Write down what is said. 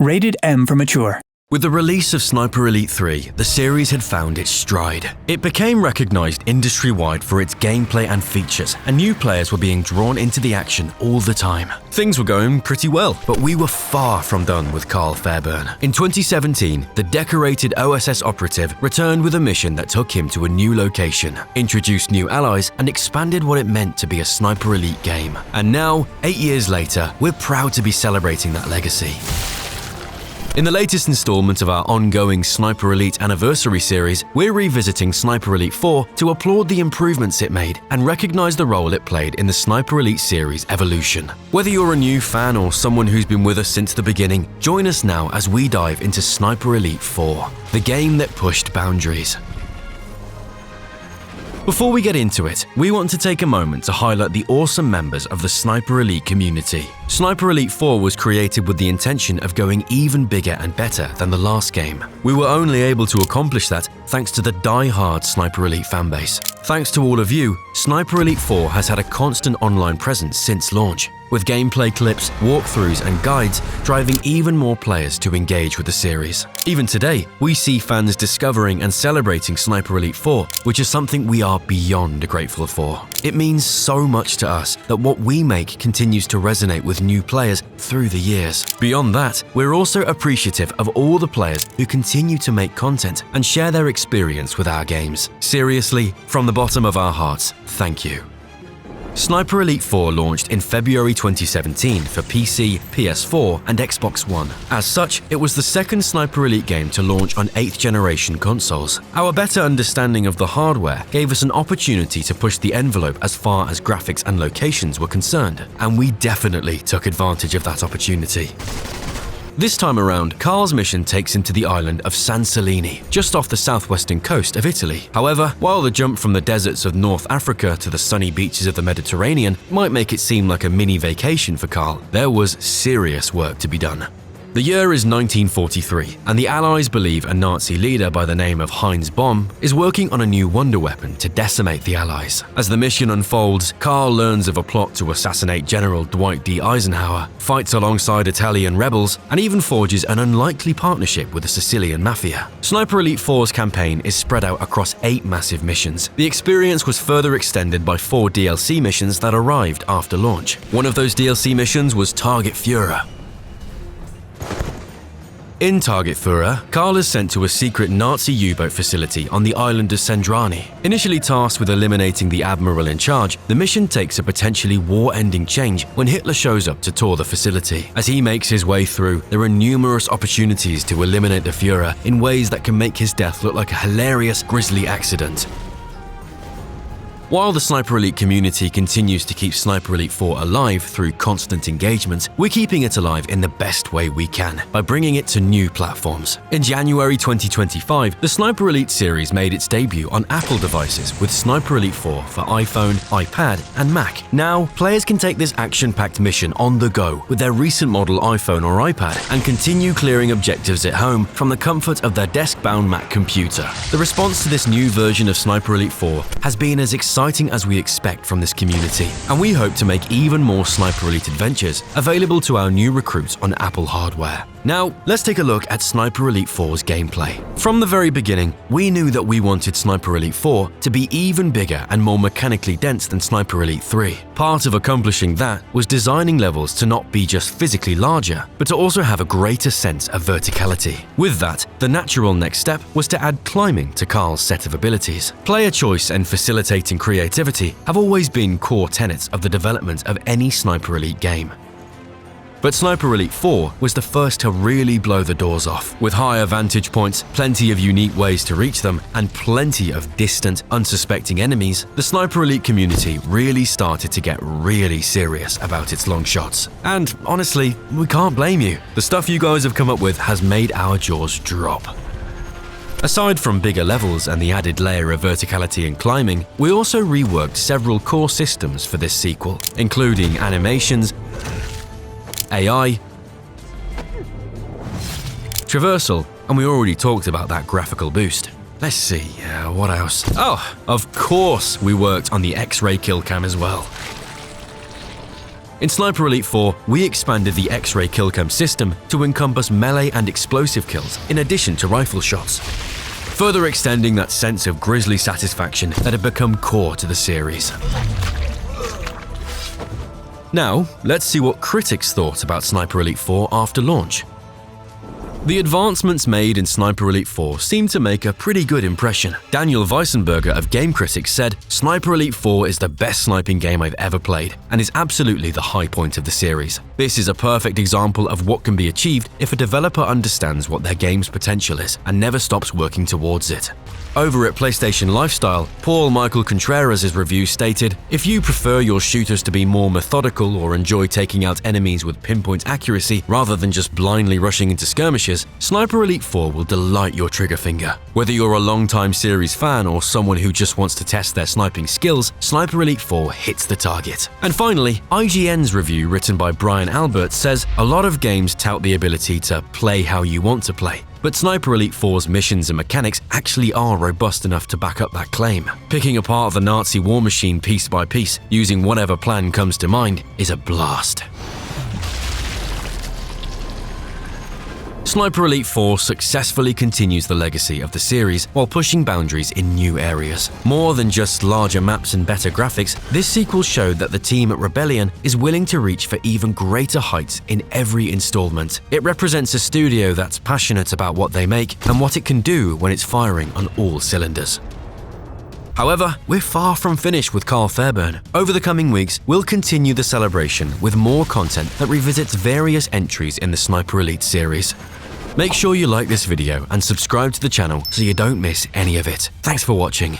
Rated M for mature. With the release of Sniper Elite 3, the series had found its stride. It became recognized industry-wide for its gameplay and features, and new players were being drawn into the action all the time. Things were going pretty well, but we were far from done with Karl Fairburne. In 2017, the decorated OSS operative returned with a mission that took him to a new location, introduced new allies, and expanded what it meant to be a Sniper Elite game. And now, 8 years later, we're proud to be celebrating that legacy. In the latest installment of our ongoing Sniper Elite Anniversary series, we're revisiting Sniper Elite 4 to applaud the improvements it made and recognize the role it played in the Sniper Elite series' evolution. Whether you're a new fan or someone who's been with us since the beginning, join us now as we dive into Sniper Elite 4, the game that pushed boundaries. Before we get into it, we want to take a moment to highlight the awesome members of the Sniper Elite community. Sniper Elite 4 was created with the intention of going even bigger and better than the last game. We were only able to accomplish that thanks to the die-hard Sniper Elite fanbase. Thanks to all of you, Sniper Elite 4 has had a constant online presence since launch, with gameplay clips, walkthroughs, and guides driving even more players to engage with the series. Even today, we see fans discovering and celebrating Sniper Elite 4, which is something we are beyond grateful for. It means so much to us that what we make continues to resonate with new players through the years. Beyond that, we're also appreciative of all the players who continue to make content and share their experience with our games. Seriously, from the bottom of our hearts, thank you. Sniper Elite 4 launched in February 2017 for PC, PS4, and Xbox One. As such, it was the second Sniper Elite game to launch on 8th generation consoles. Our better understanding of the hardware gave us an opportunity to push the envelope as far as graphics and locations were concerned, and we definitely took advantage of that opportunity. This time around, Karl's mission takes him to the island of Santorini, just off the southwestern coast of Italy. However, while the jump from the deserts of North Africa to the sunny beaches of the Mediterranean might make it seem like a mini vacation for Karl, there was serious work to be done. The year is 1943, and the Allies believe a Nazi leader by the name of Heinz Baum is working on a new wonder weapon to decimate the Allies. As the mission unfolds, Karl learns of a plot to assassinate General Dwight D. Eisenhower, fights alongside Italian rebels, and even forges an unlikely partnership with the Sicilian Mafia. Sniper Elite 4's campaign is spread out across 8 massive missions. The experience was further extended by 4 DLC missions that arrived after launch. One of those DLC missions was Target Führer. In Target Führer, Karl is sent to a secret Nazi U-boat facility on the island of Sendrani. Initially tasked with eliminating the admiral in charge, the mission takes a potentially war-ending change when Hitler shows up to tour the facility. As he makes his way through, there are numerous opportunities to eliminate the Führer in ways that can make his death look like a hilarious, grisly accident. While the Sniper Elite community continues to keep Sniper Elite 4 alive through constant engagement, we're keeping it alive in the best way we can, by bringing it to new platforms. In January 2025, the Sniper Elite series made its debut on Apple devices with Sniper Elite 4 for iPhone, iPad, and Mac. Now, players can take this action-packed mission on the go with their recent model iPhone or iPad and continue clearing objectives at home from the comfort of their desk-bound Mac computer. The response to this new version of Sniper Elite 4 has been as exciting as we expect from this community, and we hope to make even more Sniper Elite adventures available to our new recruits on Apple hardware. Now, let's take a look at Sniper Elite 4's gameplay. From the very beginning, we knew that we wanted Sniper Elite 4 to be even bigger and more mechanically dense than Sniper Elite 3. Part of accomplishing that was designing levels to not be just physically larger, but to also have a greater sense of verticality. With that, the natural next step was to add climbing to Karl's set of abilities. Player choice and facilitating creativity have always been core tenets of the development of any Sniper Elite game. But Sniper Elite 4 was the first to really blow the doors off. With higher vantage points, plenty of unique ways to reach them, and plenty of distant, unsuspecting enemies, the Sniper Elite community really started to get really serious about its long shots. And honestly, we can't blame you. The stuff you guys have come up with has made our jaws drop. Aside from bigger levels and the added layer of verticality and climbing, we also reworked several core systems for this sequel, including animations, AI, traversal, and we already talked about that graphical boost. Let's see, what else? Oh, of course we worked on the X-ray kill cam as well. In Sniper Elite 4, we expanded the X-ray killcam system to encompass melee and explosive kills, in addition to rifle shots, further extending that sense of grisly satisfaction that had become core to the series. Now, let's see what critics thought about Sniper Elite 4 after launch. The advancements made in Sniper Elite 4 seem to make a pretty good impression. Daniel Weissenberger of Game Critics said, "Sniper Elite 4 is the best sniping game I've ever played, and is absolutely the high point of the series. This is a perfect example of what can be achieved if a developer understands what their game's potential is and never stops working towards it." Over at PlayStation Lifestyle, Paul Michael Contreras' review stated, "If you prefer your shooters to be more methodical or enjoy taking out enemies with pinpoint accuracy rather than just blindly rushing into skirmishes, Sniper Elite 4 will delight your trigger finger. Whether you're a long-time series fan or someone who just wants to test their sniping skills, Sniper Elite 4 hits the target." And finally, IGN's review written by Brian Albert says, "A lot of games tout the ability to play how you want to play. But Sniper Elite 4's missions and mechanics actually are robust enough to back up that claim. Picking apart the Nazi war machine piece by piece, using whatever plan comes to mind, is a blast." Sniper Elite 4 successfully continues the legacy of the series while pushing boundaries in new areas. More than just larger maps and better graphics, this sequel showed that the team at Rebellion is willing to reach for even greater heights in every installment. It represents a studio that's passionate about what they make and what it can do when it's firing on all cylinders. However, we're far from finished with Karl Fairburne. Over the coming weeks, we'll continue the celebration with more content that revisits various entries in the Sniper Elite series. Make sure you like this video and subscribe to the channel so you don't miss any of it. Thanks for watching.